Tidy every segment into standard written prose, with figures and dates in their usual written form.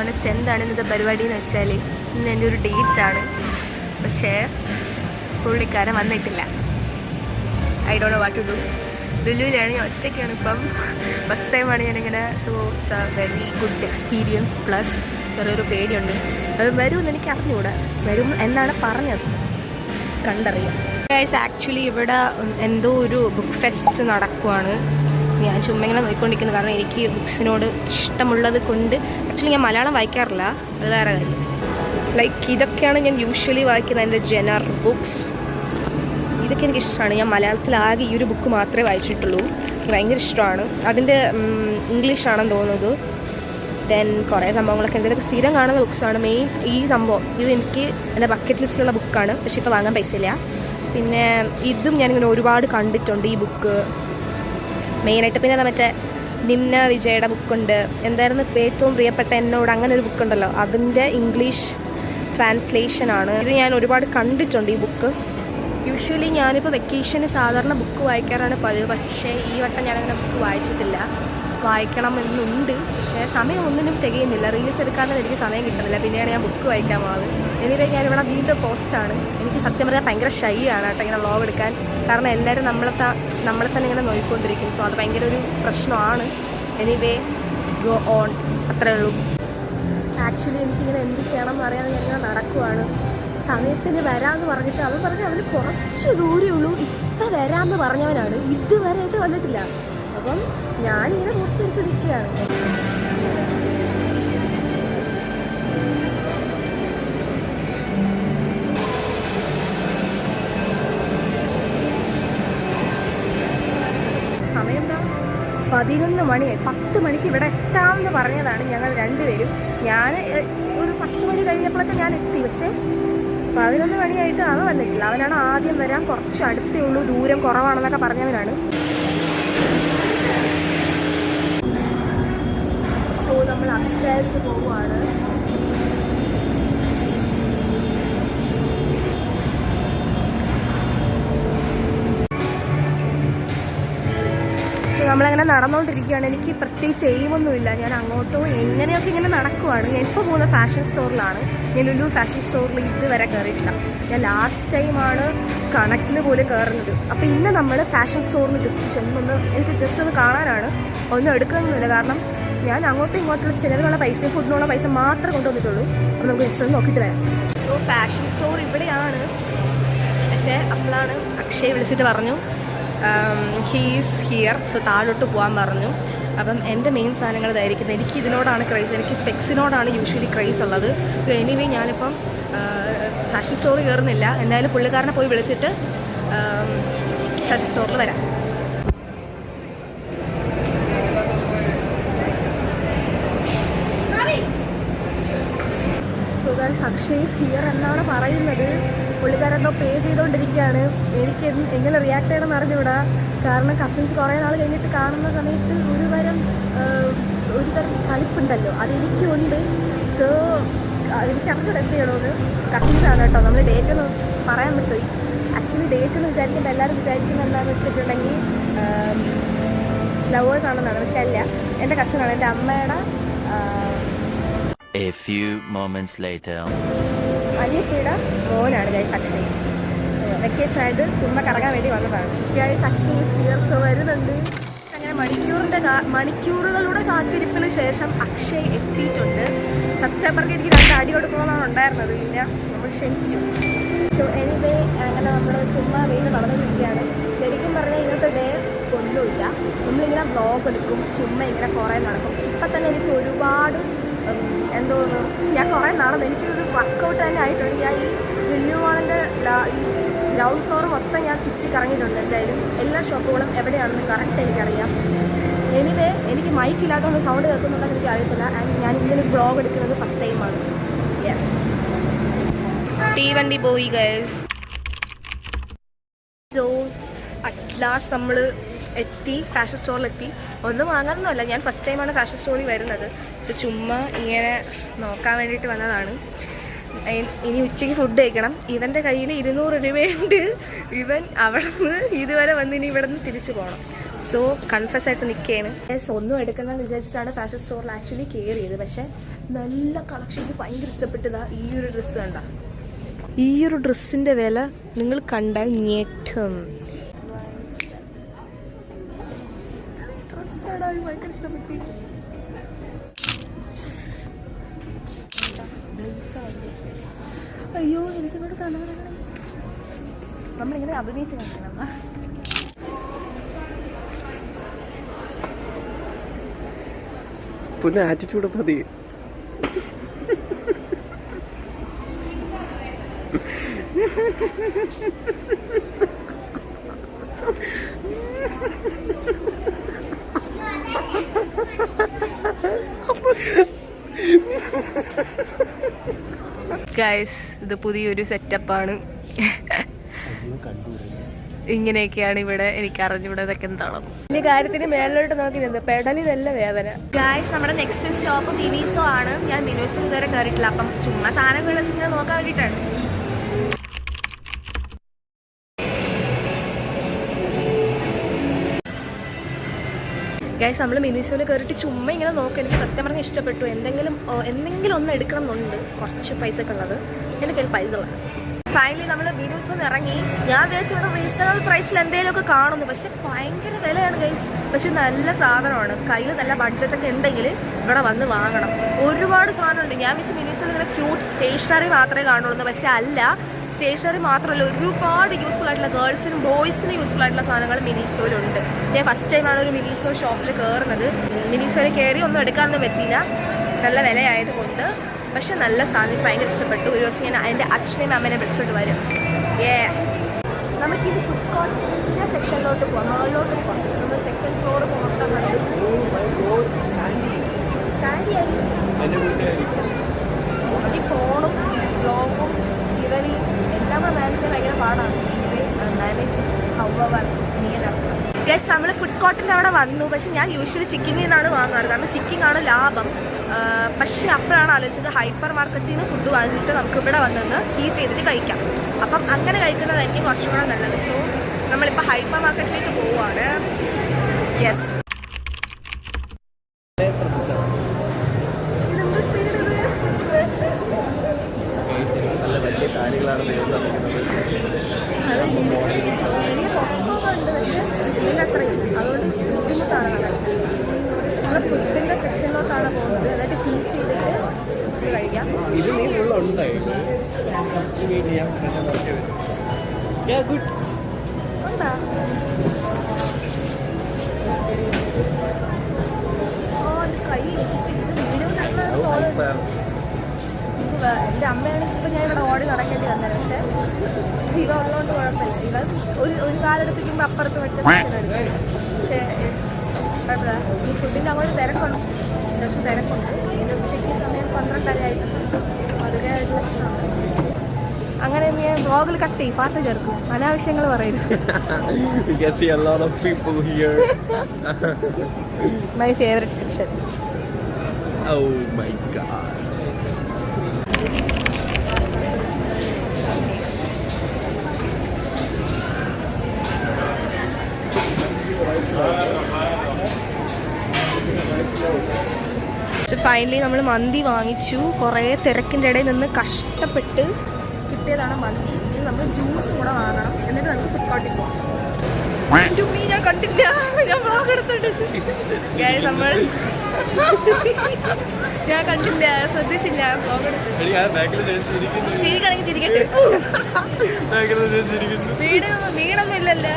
Honest എന്താണ് ഇന്നത്തെ പരിപാടി എന്ന് വെച്ചാൽ ഇന്ന് എൻ്റെ ഒരു ഡേറ്റാണ്. പക്ഷേ പുള്ളിക്കാരൻ വന്നിട്ടില്ല. I don't know what to do. ലുലുവിലാണ്, ഞാൻ ഒറ്റയ്ക്കാണ് ഇപ്പം. ഫസ്റ്റ് ടൈമാണ് ഞാനിങ്ങനെ. So it's a very good experience. Plus ചെറിയൊരു പേടിയുണ്ട്. അത് വരുമെന്ന് എനിക്ക് അറിഞ്ഞുകൂടാ. വരും എന്നാണ് പറഞ്ഞത്, കണ്ടറിയാം. ആക്ച്വലി ഇവിടെ എന്തോ ഒരു ബുക്ക് ഫെസ്റ്റ് നടക്കുവാണ്. ഞാൻ ചുമ്മാ ഇങ്ങനെ നോക്കിക്കൊണ്ടിരിക്കുന്നു. കാരണം എനിക്ക് ബുക്സിനോട് ഇഷ്ടമുള്ളത് കൊണ്ട്. ആക്ച്വലി ഞാൻ മലയാളം വായിക്കാറില്ല, അത് വേറെ കാര്യം. ലൈക്ക് ഇതൊക്കെയാണ് ഞാൻ യൂഷ്വലി വായിക്കുന്നത്, എൻ്റെ ജനർ ബുക്സ്. ഇതൊക്കെ എനിക്കിഷ്ടമാണ്. ഞാൻ മലയാളത്തിലാകെ ഈ ഒരു ബുക്ക് മാത്രമേ വായിച്ചിട്ടുള്ളൂ. ഭയങ്കര ഇഷ്ടമാണ്. അതിൻ്റെ ഇംഗ്ലീഷാണെന്ന് തോന്നുന്നത്. ദെൻ കുറേ സംഭവങ്ങളൊക്കെ ഉണ്ട്. ഇതൊക്കെ സ്ഥിരം കാണുന്ന ബുക്സാണ്. മെയിൻ ഈ സംഭവം ഇത് എനിക്ക് എൻ്റെ ബക്കറ്റ് ലിസ്റ്റിലുള്ള ബുക്കാണ്. പക്ഷേ ഇപ്പോൾ വാങ്ങാൻ പൈസ ഇല്ല. പിന്നെ ഇതും ഞാനിങ്ങനെ ഒരുപാട് കണ്ടിട്ടുണ്ട് ഈ ബുക്ക് മെയിനായിട്ട്. പിന്നെ മറ്റേ നിമ്ന വിജയുടെ ബുക്കുണ്ട്. എന്തായിരുന്നു ഏറ്റവും പ്രിയപ്പെട്ട എന്നോട്, അങ്ങനെ ഒരു ബുക്കുണ്ടല്ലോ, അതിൻ്റെ ഇംഗ്ലീഷ് ട്രാൻസ്ലേഷനാണ്. ഇത് ഞാൻ ഒരുപാട് കണ്ടിട്ടുണ്ട് ഈ ബുക്ക്. യൂഷ്വലി ഞാനിപ്പോൾ വെക്കേഷന് സാധാരണ ബുക്ക് വായിക്കാറാണ് പതിവ്. പക്ഷേ ഈ വട്ടം ഞാനങ്ങനെ ബുക്ക് വായിച്ചിട്ടില്ല. വായിക്കണമെന്നുണ്ട്, പക്ഷേ സമയം ഒന്നിനും തികയുന്നില്ല. റീൽസ് എടുക്കാനൊന്നും എനിക്ക് സമയം കിട്ടുന്നില്ല. പിന്നെയാണ് ഞാൻ ബുക്ക് വായിക്കാൻ പോകുന്നത്. എനിവേ ഞാനിവിടെ വീണ്ടും പോസ്റ്റാണ്. എനിക്ക് സത്യം പറഞ്ഞാൽ ഭയങ്കര ഷൈ ആണ് കേട്ടോ ഇങ്ങനെ വ്ളോഗ് എടുക്കാൻ. കാരണം എല്ലാവരും നമ്മളെ തന്നെ ഇങ്ങനെ നോക്കിക്കൊണ്ടിരിക്കും. സോ അത് ഭയങ്കര ഒരു പ്രശ്നമാണ്. എനിവേ ഗോ ഓൺ, അത്രേ ഉള്ളൂ. ആക്ച്വലി എനിക്കിങ്ങനെ എന്ത് ചെയ്യണം എന്ന് അറിയാതെ ഞാനിങ്ങനെ നടക്കുവാണ്. സമയത്തിന് വരാമെന്ന് പറഞ്ഞിട്ട് അവൻ പറഞ്ഞ് അവന് കുറച്ച് ദൂരമേ ഉള്ളൂ, ഇപ്പം വരാമെന്ന് പറഞ്ഞവനാണ്, ഇതുവരെയായിട്ട് വന്നിട്ടില്ല. അപ്പം ഞാനിങ്ങനെ പോസ്റ്റ് അടിച്ച് നിൽക്കുകയാണ്. സമയം എന്താ 11 മണിയായി. 10 മണിക്ക് ഇവിടെ എത്താമെന്ന് പറഞ്ഞതാണ് ഞങ്ങൾ രണ്ടുപേരും. ഞാൻ ഒരു 10 മണി കഴിഞ്ഞപ്പോഴൊക്കെ ഞാൻ എത്തി. പക്ഷേ 11 മണിയായിട്ട് അവൻ വന്നിട്ടില്ല. അവനാണ് ആദ്യം വരാൻ, കുറച്ച് അടുത്തേ ഉള്ളൂ, ദൂരം കുറവാണെന്നൊക്കെ പറഞ്ഞവനാണ്. സോ നമ്മൾ അപ്സ്റ്റേഴ്സ് പോവുകയാണ്. സോ നമ്മളങ്ങനെ നടന്നുകൊണ്ടിരിക്കുകയാണ്. എനിക്ക് പ്രത്യേകിച്ച് എയിമൊന്നുമില്ല. ഞാൻ അങ്ങോട്ടോ എങ്ങനെയൊക്കെ ഇങ്ങനെ നടക്കുവാണ്. ഞാൻ ഇപ്പോൾ പോകുന്ന ഫാഷൻ സ്റ്റോറിലാണ്. ഞാൻ ലുലു ഫാഷൻ സ്റ്റോറിൽ ഇതുവരെ കയറിയിട്ടില്ല. ഞാൻ ലാസ്റ്റ് ടൈമാണ് കണക്കിൽ പോലും കയറുന്നത്. അപ്പോൾ ഇന്ന് നമ്മൾ ഫാഷൻ സ്റ്റോറിൽ ജസ്റ്റ് ചെന്നൊന്ന് എനിക്ക് ജസ്റ്റ് ഒന്ന് കാണാനാണ്. ഒന്നും എടുക്കുന്നൊന്നുമില്ല. കാരണം ഞാൻ അങ്ങോട്ടും ഇങ്ങോട്ടുള്ള ചിലവിനുള്ള പൈസ, ഫുഡിനുള്ള പൈസ മാത്രമേ കൊണ്ടുവന്നിട്ടുള്ളൂ. അപ്പോൾ നമുക്ക് ജസ്റ്റ് ഒന്ന് നോക്കിയിട്ട് വരാം. സോ ഫാഷൻ സ്റ്റോർ ഇവിടെയാണ്. പക്ഷേ അപ്പോഴാണ് അക്ഷയ് വിളിച്ചിട്ട് പറഞ്ഞു ഹീസ് ഹിയർ, സോ താഴോട്ട് പോകാൻ പറഞ്ഞു. അപ്പം എൻ്റെ മെയിൻ സാധനങ്ങൾ ഇതായിരിക്കുന്നത്. എനിക്ക് ഇതിനോടാണ് ക്രൈസ്. എനിക്ക് സ്പെക്സിനോടാണ് യൂഷ്വലി ക്രൈസ് ഉള്ളത്. സോ എനിവേ ഞാനിപ്പം ഫാഷൻ സ്റ്റോറിൽ കയറുന്നില്ല. എന്തായാലും പുള്ളിക്കാരനെ പോയി വിളിച്ചിട്ട് ഫാഷൻ സ്റ്റോറിൽ വരാം. സോ ഗൈസ്, അക്ഷയ് ഹിയർ എന്നാണ് പറയുന്നത്. പുള്ളിക്കാരെന്തോ പേ ചെയ്തുകൊണ്ടിരിക്കുകയാണ്. എനിക്ക് എങ്ങനെ റിയാക്ട് ചെയ്യണമെന്ന് അറിഞ്ഞുകൂടാ. കാരണം കസിൻസ് കുറേ നാൾ കഴിഞ്ഞിട്ട് കാണുന്ന സമയത്ത് ഒരു തരം ചളിപ്പുണ്ടല്ലോ, അതെനിക്കുണ്ട്. സോ എനിക്ക് അറിഞ്ഞൂടെ എന്ത് ചെയ്യണമെന്ന്. കസിൻസാണ് കേട്ടോ. നമ്മൾ ഡേറ്റ് ഒന്ന് പറയാൻ പറ്റുമോ? ആക്ച്വലി ഡേറ്റ് എന്ന് വിചാരിക്കുമ്പോൾ എല്ലാവരും വിചാരിക്കുന്നത് എന്താണെന്ന് വെച്ചിട്ടുണ്ടെങ്കിൽ ലവേഴ്സ് ആണെന്നാണ്. പക്ഷെ അല്ല, എൻ്റെ കസിനാണ്. എൻ്റെ അമ്മയുടെ അനിയത്തിയുടെ മോനാണ് ഗൈസ് അക്ഷയ്. സോ വെക്കേഷനായിട്ട് ചുമ്മാ കറങ്ങാൻ വേണ്ടി വന്നതാണ്. Guys Akshay here. സോ വരുന്നുണ്ട്. അങ്ങനെ മണിക്കൂറുകളുടെ കാത്തിരിപ്പിന് ശേഷം അക്ഷയ് എത്തിയിട്ടുണ്ട്. സത്യം പറഞ്ഞാൽ എനിക്ക് 2 അടി കൊടുക്കണമെന്നാണ് ഉണ്ടായിരുന്നത്. പിന്നെ നമ്മൾ ക്ഷമിച്ചു. സോ എനിവേ അങ്ങനെ നമ്മൾ ചുമ്മാ വീണ്ടും നടന്നുകൊണ്ടിരിക്കുകയാണ്. ശരിക്കും പറഞ്ഞാൽ ഇന്നത്തെ ഡേ ഒന്നുമില്ല. നമ്മളിങ്ങനെ വ്ളോഗ് എടുക്കും, ചുമ്മാ ഇങ്ങനെ കുറേ നടക്കും. ഇപ്പം തന്നെ എനിക്ക് ഒരുപാട് എന്തോന്നു, ഞാൻ കുറേ നടന്നു. എനിക്കൊരു വർക്കൗട്ട് തന്നെ ആയിട്ടുണ്ട്. ഞാൻ ഈ ലുലു മാളിൻ്റെ ഈ ഗ്രൗണ്ട് ഫ്ലോർ മൊത്തം ഞാൻ ചുറ്റി കറങ്ങിയിട്ടുണ്ട്. എന്തായാലും എല്ലാ ഷോപ്പുകളും എവിടെയാണെന്ന് കറക്റ്റ് എനിക്കറിയാം. എനിവേ എനിക്ക് മൈക്കില്ലാത്തതുകൊണ്ട് സൗണ്ട് കേൾക്കുന്നുണ്ടെന്ന് എനിക്ക് അറിയത്തില്ല. ആൻഡ് ഞാൻ ഇങ്ങനെ ഒരു വ്ളോഗ് എടുക്കുന്നത് ഫസ്റ്റ് ടൈമാണ്. യെസ്, തീവണ്ടി പോയി ഗൈസ്. സോ അറ്റ് ലാസ്റ്റ് നമ്മൾ എത്തി, ഫാഷൻ സ്റ്റോറിലെത്തി. ഒന്നും വാങ്ങാനൊന്നുമല്ല, ഞാൻ ഫസ്റ്റ് ടൈമാണ് ഫാഷൻ സ്റ്റോറിൽ വരുന്നത്. സോ ചുമ്മാ ഇങ്ങനെ നോക്കാൻ വേണ്ടിയിട്ട് വന്നതാണ്. ഇനി ഉച്ചയ്ക്ക് ഫുഡ് കഴിക്കണം. ഇവൻ്റെ കയ്യിൽ 200 രൂപയുണ്ട്. ഇവൻ അവിടെ നിന്ന് ഇതുവരെ വന്ന് ഇനി ഇവിടെ നിന്ന് തിരിച്ചു പോകണം. സോ കൺഫ്യൂസ് ആയിട്ട് നിൽക്കുകയാണ്. ഒന്നും എടുക്കണമെന്ന് വിചാരിച്ചിട്ടാണ് ഫാഷൻ സ്റ്റോറിൽ ആക്ച്വലി കയറിയത്. പക്ഷേ നല്ല കളക്ഷൻ, എനിക്ക് ഭയങ്കര ഇഷ്ടപ്പെട്ടതാ ഈ ഒരു ഡ്രസ്സ്. കണ്ട ഈ ഒരു ഡ്രസ്സിൻ്റെ വില നിങ്ങൾ കണ്ടാൽ ഞെട്ടും. ഡ്രസ്സാണ് ഭയങ്കര ഇഷ്ടപ്പെട്ടു. അയ്യോ എനിക്കിവിടെ തലവരണം. നമ്മളിങ്ങനെ അഭിനയിച്ച് കാണിക്കണം. പിന്നെ ആറ്റിറ്റ്യൂഡ് മതി. ഗൈസ്, ഇത് പുതിയൊരു സെറ്റപ്പാണ്. ഇങ്ങനെയൊക്കെയാണ് ഇവിടെ. എനിക്ക് അറിഞ്ഞൂടെ ഇതൊക്കെ എന്താണോ. ഈ കാര്യത്തിന് മേളിലോട്ട് നോക്കി നിന്ന് പെടലി നല്ല വേദന. ഗൈസ്, നമ്മുടെ നെക്സ്റ്റ് സ്റ്റോപ്പ് മിനിസോ ആണ്. ഞാൻ മിനിസോ ഇതുവരെ കയറിയിട്ടില്ല. അപ്പം ചുമ്മാ സാധനങ്ങളൊക്കെ ഇങ്ങനെ നോക്കാൻ വേണ്ടിയിട്ടാണ്. ഗൈസ്, നമ്മൾ മിനിസോയിൽ കയറിയിട്ട് ചുമ്മാ ഇങ്ങനെ നോക്കാം. എനിക്ക് സത്യം പറഞ്ഞാൽ ഇഷ്ടപ്പെട്ടു. എന്തെങ്കിലും ഒന്ന് എടുക്കണം എന്നുണ്ട്. കുറച്ച് പൈസ ഒക്കെ ഉള്ളത് എൻ്റെ കയ്യിൽ പൈസ ഉള്ളത്. ഫൈനലി നമ്മൾ മിനിസോന്ന് ഇറങ്ങി. ഞാൻ വിചാരിച്ചു ഇവിടെ റീസണബിൾ പ്രൈസിൽ എന്തെങ്കിലുമൊക്കെ കാണുന്നു. പക്ഷെ ഭയങ്കര വിലയാണ് ഗൈസ്. പക്ഷെ നല്ല സാധനമാണ്. കയ്യിൽ നല്ല ബഡ്ജറ്റൊക്കെ ഉണ്ടെങ്കിൽ ഇവിടെ വന്ന് വാങ്ങണം. ഒരുപാട് സാധനമുണ്ട്. ഞാൻ വിചാരിച്ചു മിനിസോയിൽ ഇങ്ങനെ ക്യൂട്ട് സ്റ്റേഷനറി മാത്രമേ കാണുള്ളൂ. പക്ഷെ അല്ല, സ്റ്റേഷനറി മാത്രമല്ല, ഒരുപാട് യൂസ്ഫുൾ ആയിട്ടുള്ള ഗേൾസിനും ബോയ്സിനും യൂസ്ഫുൾ ആയിട്ടുള്ള സാധനങ്ങൾ മിനിസോയിലുണ്ട്. ഞാൻ ഫസ്റ്റ് ടൈമാണ് ഒരു മിനിസോ ഷോപ്പിൽ കയറുന്നത്. മിനിസോയിൽ കയറി ഒന്നും എടുക്കാനൊന്നും പറ്റിയില്ല, നല്ല വിലയായതുകൊണ്ട്. പക്ഷെ നല്ല സാധനം ഭയങ്കര ഇഷ്ടപ്പെട്ടു. ഒരു ദിവസം ഞാൻ എൻ്റെ അച്ഛനെയും അമ്മേനെ വിളിച്ചോട്ട് വരും. നമുക്കിത് ഫുഡ് കോർട്ടിൻ്റെ സെക്ഷനിലോട്ട് പോകാം, മുകളിലോട്ട് പോകാം. നമ്മൾ സെക്കൻഡ് ഫ്ലോർ മൊത്തം സാൻഡി ആയി. ഈ ഫോണും ബ്ലോഗും ഇവനും എല്ലാം മാനേജ് ചെയ്യാൻ ഭയങ്കര പാടാണ്. മാനേജ് ഹൗവർ ഇങ്ങനെ ഗൈസ്, നമ്മൾ ഫുഡ് കോർട്ടിൻ്റെ അവിടെ വന്നു. പക്ഷെ ഞാൻ യൂഷ്വലി ചിക്കിങ്ങിൽ നിന്നാണ് വാങ്ങാറ്, കാരണം ചിക്കിങ് ആണ് ലാഭം. പക്ഷേ അപ്പോഴാണ് ആലോചിച്ചത് ഹൈപ്പർ മാർക്കറ്റിൽ നിന്ന് ഫുഡ് വാങ്ങിച്ചിട്ട് നമുക്ക് ഇവിടെ വന്നത് ഹീറ്റ് ചെയ്തിട്ട് കഴിക്കാം. അപ്പം അങ്ങനെ കഴിക്കുന്നതായിരിക്കും കുറച്ചും കൂടെ നല്ലത്. സോ നമ്മളിപ്പോൾ ഹൈപ്പർ മാർക്കറ്റിലേക്ക് പോവുകയാണ്. യെസ്, ഇതെന്താ സ്പീഡ് അത് എനിക്ക് പൊക്കമുണ്ട്. പക്ഷേ ഇതിനത്രയും അതുകൊണ്ട് ബുദ്ധിമുട്ടാണ്. നമ്മൾ ഫുഡിൻ്റെ സെക്ഷനിലോട്ടാണ് പോകുന്നത്. എന്നിട്ട് ഹീറ്റ് ചെയ്തിട്ട് ഇത് കഴിക്കാം. ഉണ്ടാ കൈ എൻ്റെ അമ്മയാണെങ്കിൽ ഇപ്പം ഞാൻ ഇവിടെ ഓടി നടക്കേണ്ടി വന്നത്. പക്ഷേ ഇവ ഉള്ളതുകൊണ്ട് കുഴപ്പമില്ല. ഇവ ഒരു കാലെടുപ്പിക്കുമ്പോൾ അപ്പുറത്ത് മറ്റേ സെക്ഷനെടുക്കും. പക്ഷേ ഈ ഫുഡിൻ്റെ അങ്ങോട്ട് തിരക്കുണ്ട്, അത്യാവശ്യം തിരക്കുണ്ട്. ഇതിന് ഉച്ചയ്ക്ക് സമയം 12:30 ആയിട്ടുണ്ട്. അതിനായിട്ടുള്ള അങ്ങനെ ഞാൻ ബ്ലോഗിൽ കട്ട് ചെയ്യും, പാട്ട് ചേർക്കും, അനാവശ്യങ്ങൾ പറയരുത്. My favourite section. Oh my god. Finally നമ്മൾ മന്തി വാങ്ങിച്ചു. കുറേ തിരക്കിൻ്റെ ഇടയിൽ നിന്ന് കഷ്ടപ്പെട്ട് കിട്ടിയതാണ് മന്തി. ഇനി നമ്മൾ ജ്യൂസും കൂടെ വാങ്ങണം. എന്നിട്ട് നമുക്ക് ഫുഡ് കോർട്ടിൽ പോകാം. ഞാൻ കണ്ടില്ല, ഞാൻ വ്ലോഗ് എടുത്തിട്ടുണ്ട്. നമ്മൾ ഞാൻ കണ്ടില്ല, ശ്രദ്ധിച്ചില്ല. വ്ലോഗ് എടുത്ത് ചിരിക്കണമെങ്കിൽ ചിരിക്കട്ടെ. വീടൊന്നും ഇല്ലല്ലോ.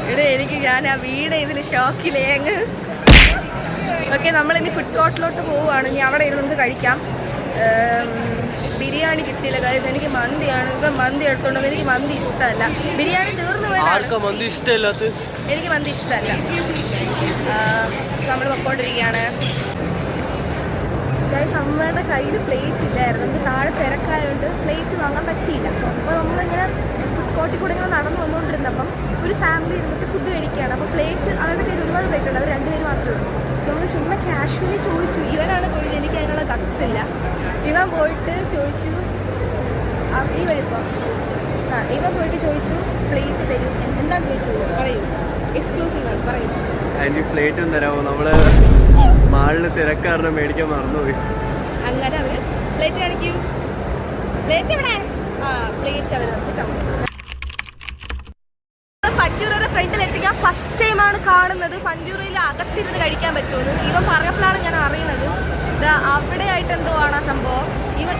ഇവിടെ എനിക്ക് ഞാൻ ആ വീട് ഇതിൽ ഷോക്കിലേങ്ങ്. ഓക്കെ, നമ്മളിനി ഫുഡ് കോർട്ടിലോട്ട് പോവുകയാണ്. ഇനി അവിടെ ഇരുന്ന് നമുക്ക് കഴിക്കാം. ബിരിയാണി കിട്ടിയില്ല ഗൈസ്, എനിക്ക് മന്തിയാണ്. ഇപ്പം മന്തി എടുത്തോണ്ട് എനിക്ക് മന്തി ഇഷ്ടമല്ല. ബിരിയാണി തീർന്നു പോയതാണ്. മന്തി ഇഷ്ടമല്ലാത്ത എനിക്ക് മന്തി ഇഷ്ടമല്ല. നമ്മൾ പൊക്കോണ്ടിരിക്കുകയാണ് ഗൈസ്. അമ്മയുടെ കയ്യിൽ പ്ലേറ്റ് ഇല്ലായിരുന്നു. നമുക്ക് താഴെ തിരക്കായതുകൊണ്ട് പ്ലേറ്റ് വാങ്ങാൻ പറ്റിയില്ല. അപ്പോൾ നമ്മളിങ്ങനെ ഫുഡ് റോട്ടിൽ കൂടെ ഇങ്ങനെ നടന്നു വന്നുകൊണ്ടിരുന്നപ്പം ഒരു ഫാമിലി ഇരുന്നിട്ട് ഫുഡ് കഴിക്കുകയാണ്. അപ്പോൾ പ്ലേറ്റ് അവരുടെ കയ്യിൽ ഒരുപാട് പ്ലേറ്റ് ഉണ്ട്, അവർ 2 പേര് മാത്രമേ ഉള്ളൂ. നമ്മൾ ചുമ്മാ കാഷ്വലി ചോദിച്ചു, ഇവനാണ് പോയത്, എനിക്ക് അതിനുള്ള ഗട്ട്സ് ഇല്ല. ഇവൻ പോയിട്ട് ചോദിച്ചു, ഈ വഴിപ്പം ഇവൻ പോയിട്ട് ചോദിച്ചു പ്ലേറ്റ് തരും. എന്താണ് ചോദിച്ചത് പറയൂ, എക്സ്ക്ലൂസീവ് ആണ് പറയൂ. അതിന് പ്ലേറ്റും തരാമോ, നമ്മള് മാളിൽ തിരക്കാരനെ മേടിക്കാൻ മറന്നുപോയി. അങ്ങനെ അവർ പ്ലേറ്റ് കാണിക്കൂ, പ്ലേറ്റ് എവിടെ? പ്ലേറ്റ് അവർ ഫഞ്ചൂറയുടെ ഫ്രണ്ടിലെത്തി. ഞാൻ ഫസ്റ്റ് ടൈമാണ് കാണുന്നത് ഫഞ്ചൂറയിൽ അകത്തിരുന്ന് കഴിക്കാൻ പറ്റുമെന്ന്. ഇവൻ പറഞ്ഞപ്പോഴാണ് ഞാൻ അറിയുന്നത് ഇത് അവിടെ ആയിട്ട് എന്തോ ആണ് ആ സംഭവം.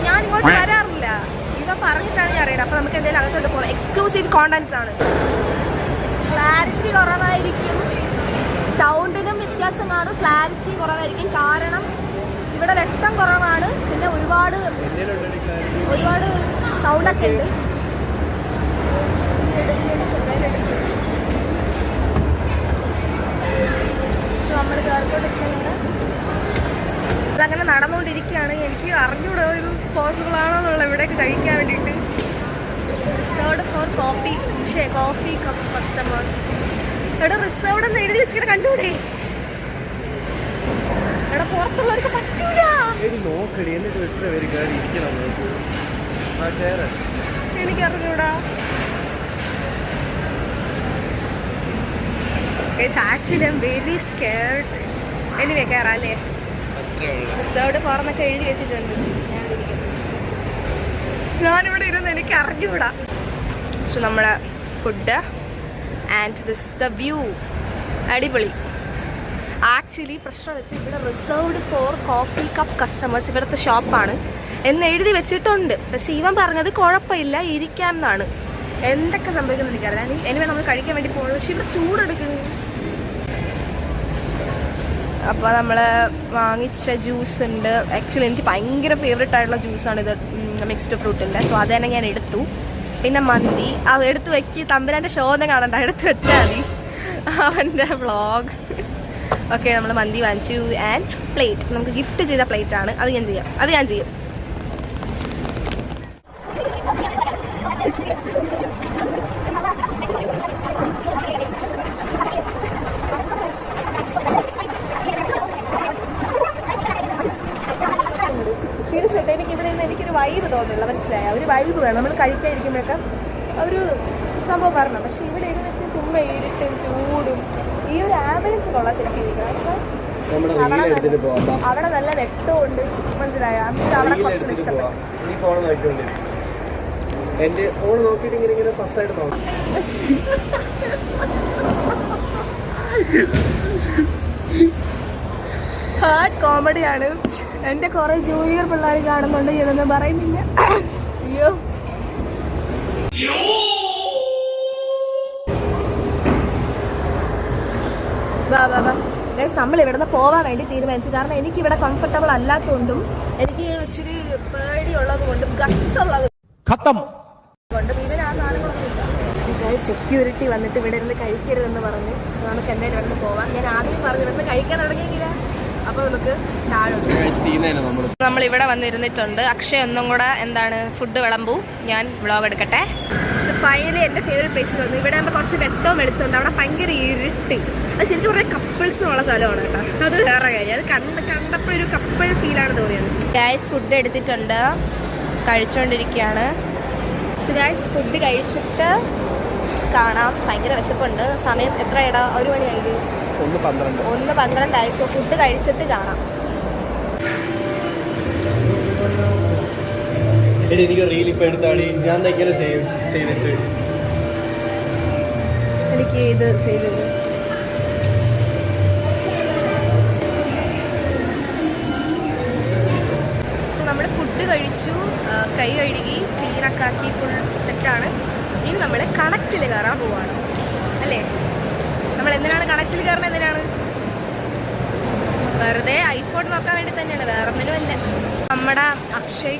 ഞാൻ ഇങ്ങോട്ട് വരാറില്ല, ഇവൻ പറഞ്ഞിട്ടാണ് ഞാൻ അറിയുന്നത്. അപ്പോൾ നമുക്ക് എന്തെങ്കിലും അകത്തോട്ട് പോകാം. എക്സ്ക്ലൂസീവ് കോണ്ടന്റ്സ് ആണ്. ക്ലാരിറ്റി കുറവായിരിക്കും, സൗണ്ടിനും വ്യത്യാസം കാണും, ക്ലാരിറ്റി കുറവായിരിക്കും. കാരണം ഇവിടെ വെട്ടം കുറവാണ്, പിന്നെ ഒരുപാട് സൗണ്ടൊക്കെ ഉണ്ട്. നമ്മൾ അങ്ങനെ നടന്നുകൊണ്ടിരിക്കുകയാണ്. എനിക്ക് അറിഞ്ഞൂടെ ഇത് പോസിബിൾ ആണോ എന്നുള്ള ഇവിടേക്ക് കഴിക്കാൻ വേണ്ടിയിട്ട്. Reserved for coffee cup customers. ഇവിടെ റിസർവ്ഡ് എന്ന് എഴുതി വെച്ചിട്ട് കണ്ടുകൂടെ? ഇവിടെ പുറത്തുള്ളവർക്ക് പറ്റൂല. എനിക്കറിഞ്ഞൂടാ. Actually I am very scared. Anyway കയറാം അല്ലേ? റിസർവ്ഡ് ഫോർ എന്നൊക്കെ എഴുതി വെച്ചിട്ടുണ്ട്. ഞാനിവിടെ ഇരുന്ന് എനിക്ക് അറിഞ്ഞുകൂടാ. സോ നമ്മളെ food and this the view അടിപൊളി. ആക്ച്വലി പ്രശ്നം വെച്ചാൽ ഇവിടെ reserved for coffee cup customers ഇവിടുത്തെ ഷോപ്പാണ് എന്ന് എഴുതി വെച്ചിട്ടുണ്ട്. പക്ഷെ ഇവൻ പറഞ്ഞത് കുഴപ്പമില്ല ഇരിക്കാമെന്നാണ്. എന്തൊക്കെ സംഭവിക്കുന്നത് എനിക്കറിയാം. എനിവേ നമ്മൾ കഴിക്കാൻ വേണ്ടി പോകുന്നത്. പക്ഷെ ഇവിടെ ചൂടെടുക്കുന്നു. അപ്പോൾ നമ്മൾ വാങ്ങിച്ച ജ്യൂസ് ഉണ്ട്. ആക്ച്വലി എനിക്ക് ഭയങ്കര ഫേവറേറ്റ് ആയിട്ടുള്ള ജ്യൂസാണ് ഇത്, മിക്സ്ഡ് ഫ്രൂട്ടിൻ്റെ. സോ അത് തന്നെ ഞാൻ എടുത്തു. പിന്നെ മന്തി അത് എടുത്ത് വെക്ക്. തമ്പുരാൻ്റെ ഷോ ഒന്നും കാണണ്ട, എടുത്ത് വെച്ചാൽ മതി അവൻ്റെ വ്ളോഗ്. ഓക്കെ, നമ്മൾ മന്തി വാങ്ങിച്ചു. ആൻഡ് പ്ലേറ്റ് നമുക്ക് ഗിഫ്റ്റ് ചെയ്ത പ്ലേറ്റ് ആണ്. അത് ഞാൻ ചെയ്യും. സീരിയസ് ആയിട്ട് എനിക്കൊരു വൈബ് തോന്നില്ല, മനസ്സിലായ? ഒരു വൈബ് വേണം നമ്മൾ കഴിക്കാതിരിക്കുമ്പോഴൊക്കെ ഒരു സംഭവം വരണം. പക്ഷെ ഇവിടെ ഇരുന്നിട്ട് ചുമ്മാ ഇരുട്ടും ചൂടും ഈ ഒരു ആംബുലൻസ് കൊള്ളാൻ സെറ്റ് ചെയ്തിരിക്കണം. പക്ഷെ അവിടെ നല്ല വെട്ടമുണ്ട്, മനസ്സിലായ? നമുക്ക് അവിടെ കുറച്ചുകൂടി ഇഷ്ടപ്പെട്ടു. എന്റെ ഫോൺ നോക്കിയിട്ട് ഇങ്ങനെ സസ്സായിട്ട് നോക്കും. ഹാർഡ് കോമഡിയാണ്. എൻ്റെ കുറേ ജൂനിയർ പിള്ളേർ കാണുന്നുണ്ട്, ഇതൊന്നും പറയുന്നില്ല. അയ്യോ, നമ്മൾ ഇവിടുന്ന് പോകാൻ വേണ്ടി തീരുമാനിച്ചു. കാരണം എനിക്കിവിടെ കംഫർട്ടബിൾ അല്ലാത്തതുകൊണ്ടും എനിക്ക് ഇച്ചിരി പേടിയുള്ളത് കൊണ്ടും ഗട്ട്സ് ഉള്ളത് കൊണ്ടും ഇവർ ആ സാധനങ്ങളൊന്നും ഇല്ല. സെക്യൂരിറ്റി വന്നിട്ട് ഇവിടെ ഇരുന്ന് കഴിക്കരുതെന്ന് പറഞ്ഞ് നമുക്ക് എന്തായാലും ഇവിടുന്ന് പോവാം. ഞാൻ ആദ്യം പറഞ്ഞു ഇവിടുന്ന് കഴിക്കാൻ തുടങ്ങിയെങ്കിലാ. അപ്പോൾ നമുക്ക് നമ്മളിവിടെ വന്നിരുന്നിട്ടുണ്ട്. അക്ഷയ് ഒന്നും കൂടെ എന്താണ് ഫുഡ് വിളമ്പൂ, ഞാൻ വ്ളോഗ് എടുക്കട്ടെ. സോ ഫൈനലി എൻ്റെ ഫേവറേറ്റ് പ്ലേസിൽ വന്നു. ഇവിടെ ആകുമ്പോൾ കുറച്ച് വെട്ടവും വെളിച്ചമുണ്ട്. അവിടെ ഭയങ്കര ഇരുട്ട്. അത് ശരിക്കും കുറേ കപ്പിൾസും ഉള്ള സ്ഥലമാണ് കേട്ടോ. അത് വേറെ കാര്യം. അത് കണ്ടപ്പോഴൊരു കപ്പിൾ ഫീലാണ് തോന്നിയത്. ഗൈസ് ഫുഡ് എടുത്തിട്ടുണ്ട്, കഴിച്ചുകൊണ്ടിരിക്കുകയാണ്. സോ ഗൈസ് ഫുഡ് കഴിച്ചിട്ട് കാണാം. ഭയങ്കര വിശപ്പുണ്ട്. സമയം എത്രയാടാ? 1 മണിയായില്ലേ? 1:12. സോ ഫുഡ് കഴിച്ചിട്ട് കാണാം. എനിക്ക് റീൽ ഇപ്പം എടുത്താടി ഞാൻ ചെയ്തിട്ട് എനിക്ക് ഇത് ചെയ്തു. സോ നമ്മൾ ഫുഡ് കഴിച്ചു, കൈ കഴുകി ക്ലീനൊക്കെ ആക്കി ഫുൾ സെറ്റാണ്. ഇനി നമ്മൾ കണക്റ്റിൽ കയറാൻ പോവാണ് അല്ലേ? നമ്മൾ എന്തിനാണ് കണക്റ്റിൽ കയറുന്നത്? എന്തിനാണ്? വെറുതെ ഐഫോൺ നോക്കാൻ വേണ്ടി തന്നെയാണ്, വേറെ ഒന്നിനും അല്ല. നമ്മുടെ അക്ഷയ്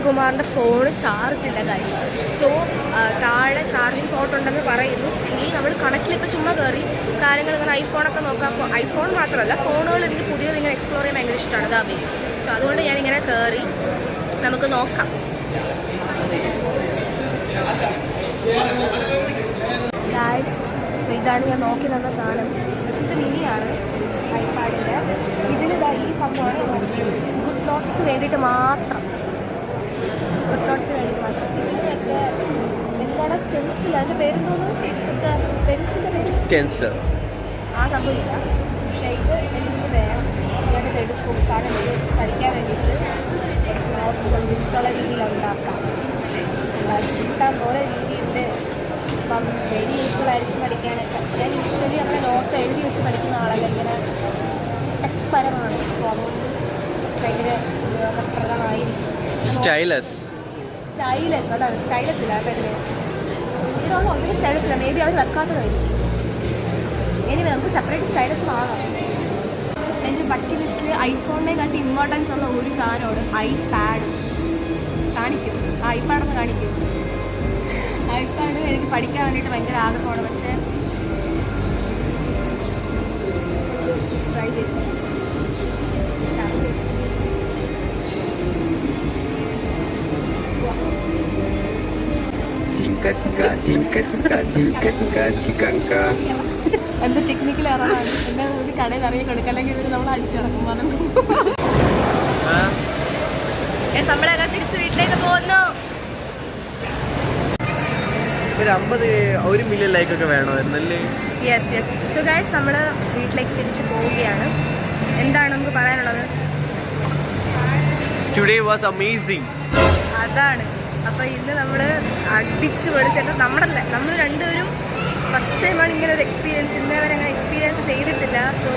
കുമാറിൻ്റെ ഫോണ് ചാർജ് ഇല്ല ഗൈസ്. സോ താഴെ ചാർജിങ് പോർട്ട് ഉണ്ടെന്ന് പറയുന്നു. ഇനി നമ്മൾ കണക്റ്റിലിപ്പോൾ ചുമ്മാ കയറി കാര്യങ്ങൾ ഇങ്ങനെ ഐഫോണൊക്കെ നോക്കാം. ഐഫോൺ മാത്രമല്ല, ഫോണുകൾ എനിക്ക് പുതിയത് ഇങ്ങനെ എക്സ്പ്ലോർ ചെയ്യാൻ ഭയങ്കര ഇഷ്ടമാണ് ദാബി. സോ അതുകൊണ്ട് ഞാനിങ്ങനെ കയറി നമുക്ക് നോക്കാം. ഗായ്സ്, സോ ഇതാണ് ഞാൻ നോക്കി നിന്ന സാധനം. പക്ഷേ ഇത് മിനിയാണ് ഐപാഡിൻ്റെ. ഇതിലിതാ ഈ സംഭവമാണ് ഗുഡ് നോട്ട്സ് വേണ്ടിയിട്ട് മാത്രം. ഗുഡ് നോട്ട്സ് വേണ്ടിയിട്ട് മാത്രം. ഇതിൽ മറ്റേ എന്താണ് സ്റ്റെൻസിൽ, അതിൻ്റെ പേരെന്തോന്നു, മറ്റേ പെൻസിൻ്റെ പേര് സ്റ്റെൻസിലർ, ആ സംഭവമില്ല. പക്ഷേ ഇത് എനിക്കിത് വേണം. ഞാനിത് എടുക്കും. കാരണം ഇത് പഠിക്കാൻ വേണ്ടിയിട്ട് നോട്ട്സ് ഇഷ്ടമുള്ള രീതിയിൽ ഉണ്ടാക്കാം. ഇഷ്ടം പോലെ രീതിയുണ്ട്. അപ്പം വെരി യൂസ്ഫുൾ ആയിരിക്കും പഠിക്കാനൊക്കെ. ഞാൻ യൂഷ്വലി അങ്ങനെ നോട്ട് എഴുതി വെച്ച് പഠിക്കുന്ന ആളല്ല, ഇങ്ങനെ ടെക്പരമാണ്. സോ അതുകൊണ്ട് ഭയങ്കര ഉപയോഗപ്രദമായിരിക്കും. സ്റ്റൈലസ്, അതാണ് സ്റ്റൈലസ് ഇല്ല പെണ്ണ്. ഇതിനോട് ഒത്തിരി സ്റ്റൈലസ് ഇല്ല. മേ ബി അവർ വെക്കാത്തതായിരിക്കും. ഇനി നമുക്ക് സെപ്പറേറ്റ് സ്റ്റൈലസ് വാങ്ങാം. എൻ്റെ ബക്കറ്റ് ലിസ്റ്റിൽ ഐഫോണിനെ കാട്ടി ഇമ്പോർട്ടൻസ് ഉള്ള ഒരു സാധനമാണ് ഐപാഡ്. കാണിക്കും, ഐപാഡൊന്ന് കാണിക്കും. ഐപാഡ് എനിക്ക് പഠിക്കാൻ വേണ്ടിയിട്ട് ഭയങ്കര ആഗ്രഹമാണ്. പക്ഷേ ട്രൈ ചെയ്തു. എന്ത് ടെക്നിക്കൽ ഇറങ്ങാണ്. എന്താ ഒരു കടയിൽ ഇറങ്ങി കൊടുക്കുക, അല്ലെങ്കിൽ ഇവർ നമ്മൾ അടിച്ചിറക്കും. നമ്മളൊക്കെ തിരിച്ച് വീട്ടിലേക്ക് പോകുന്നു. ഒരു 1 മില്യൺ ലൈക്കൊക്കെ വേണമായിരുന്നല്ലേ? യെസ്. സോ ഗൈസ്, നമ്മൾ വീട്ടിലേക്ക് തിരിച്ച് പോവുകയാണ്. എന്താണ് നമുക്ക് പറയാനുള്ളത്? Today was amazing. അതാണ്. അപ്പോൾ ഇന്ന് നമ്മൾ അടിച്ച് പൊളിച്ചിട്ട് നമ്മൾ രണ്ടുപേരും ഫസ്റ്റ് ടൈമാണ് ഇങ്ങനെ ഒരു എക്സ്പീരിയൻസ്. ഇന്നേവരെ അങ്ങനെ എക്സ്പീരിയൻസ് ചെയ്തിട്ടില്ല. സോ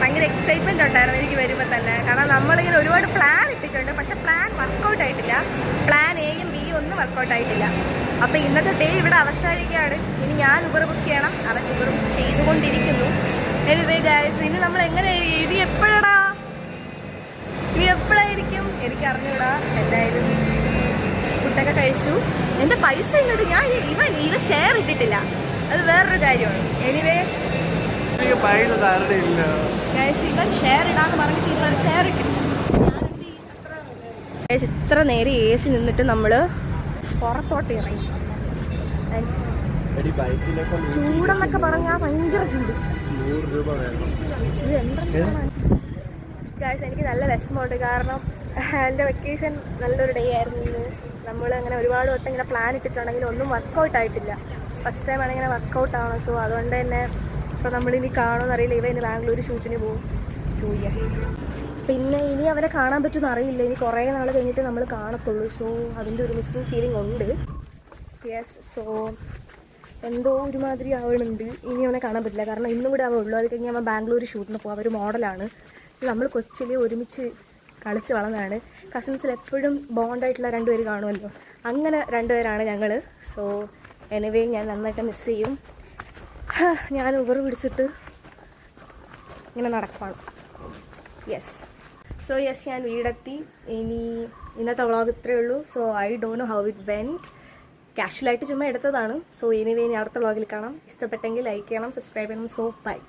ഭയങ്കര എക്സൈറ്റ്മെൻറ്റ് ഉണ്ടായിരുന്നു എനിക്ക് വരുമ്പോൾ തന്നെ. കാരണം നമ്മളിങ്ങനെ ഒരുപാട് പ്ലാൻ ഇട്ടിട്ടുണ്ട്. പക്ഷേ പ്ലാൻ വർക്കൗട്ട് ആയിട്ടില്ല. പ്ലാൻ എയും ബിയും ഒന്നും വർക്കൗട്ട് ആയിട്ടില്ല. അപ്പോൾ ഇന്നത്തെ ഡേ ഇവിടെ അവസാനിക്കുകയാണ്. ഇനി ഞാൻ ഉബർ ബുക്ക് ചെയ്യണം. അവൻ ഉബർ ബുക്ക് ചെയ്തുകൊണ്ടിരിക്കുന്നു. എനിവേ ഗൈസ്, ഇനി നമ്മൾ എങ്ങനെ ഇനി എപ്പോഴായിരിക്കും എനിക്ക് അറിഞ്ഞൂടാ. എന്തായാലും ഫുഡൊക്കെ കഴിച്ചു. എൻ്റെ പൈസ ഇങ്ങോട്ട് ഇവ ഷെയർ ഇട്ടിട്ടില്ല. അത് വേറൊരു കാര്യമാണ്. എനിവേ ഗൈസ്, ഇവൻ ഷെയർ ഇടാന്ന് പറഞ്ഞിട്ട് ഇതുവരെ ഷെയർ ഇട്ടില്ല. ഗൈസ്, ഇത്ര നേരം എ സി നിന്നിട്ട് നമ്മൾ പുറത്തോട്ട് ഇറങ്ങി. ചൂടെന്നൊക്കെ പറഞ്ഞാൽ ഭയങ്കര ചൂട്. ഗൈസ്, എനിക്ക് നല്ല വിഷമമുണ്ട്. കാരണം എൻ്റെ വെക്കേഷൻ നല്ലൊരു ഡേ ആയിരുന്നു ഇന്ന്. നമ്മൾ അങ്ങനെ ഒരുപാട് വട്ടം ഇങ്ങനെ പ്ലാൻ ഇട്ടിട്ടുണ്ടെങ്കിൽ ഒന്നും വർക്കൗട്ട് ആയിട്ടില്ല. ഫസ്റ്റ് ടൈമാണ് ഇങ്ങനെ വർക്കൗട്ട് ആവണം. സോ അതുകൊണ്ട് തന്നെ ഇപ്പോൾ നമ്മളിനി കാണുമെന്ന് അറിയില്ല. ഇവ ഇനി ബാംഗ്ലൂർ ഷൂട്ടിന് പോകും. So yes. പിന്നെ ഇനി അവരെ കാണാൻ പറ്റുമെന്ന് അറിയില്ല. ഇനി കുറേ നാൾ കഴിഞ്ഞിട്ട് നമ്മൾ കാണത്തുള്ളൂ. സോ അതിൻ്റെ ഒരു മിസ്സിങ് ഫീലിംഗ് ഉണ്ട്. യെസ്. സോ എന്തോ ഒരുമാതിരി ആവണുണ്ട്. ഇനി അവനെ കാണാൻ പറ്റില്ല. കാരണം ഇന്നും കൂടെ അവൻ ഉള്ളൂ. അത് കഴിഞ്ഞ് അവൻ ബാംഗ്ലൂർ ഷൂട്ടിന് പോകും. അവർ മോഡലാണ്. നമ്മൾ കൊച്ചിൽ ഒരുമിച്ച് കളിച്ച് വളർന്നതാണ്. കസിൻസിൽ എപ്പോഴും ബോണ്ടായിട്ടുള്ള രണ്ടുപേര് കാണുമല്ലോ. അങ്ങനെ രണ്ടുപേരാണ് ഞങ്ങൾ. സോ എനിവേ ഞാൻ നന്നായിട്ട് മിസ് ചെയ്യും. ഞാൻ ഉബർ പിടിച്ചിട്ട് ഇങ്ങനെ നടക്കുവാണ്. യെസ്. സോ യെസ്, ഞാൻ വീടെത്തി. ഇനി ഇന്നത്തെ വ്ളോഗ് ഇത്രയേ ഉള്ളൂ. So I don't know how it went. കാഷ്വലായിട്ട് ചുമ്മാ എടുത്തതാണ്. സോ എനിവേ ഇനി അടുത്ത വ്ളോഗിൽ കാണാം. ഇഷ്ടപ്പെട്ടെങ്കിൽ ലൈക്ക് ചെയ്യണം, സബ്സ്ക്രൈബ് ചെയ്യണം. So by.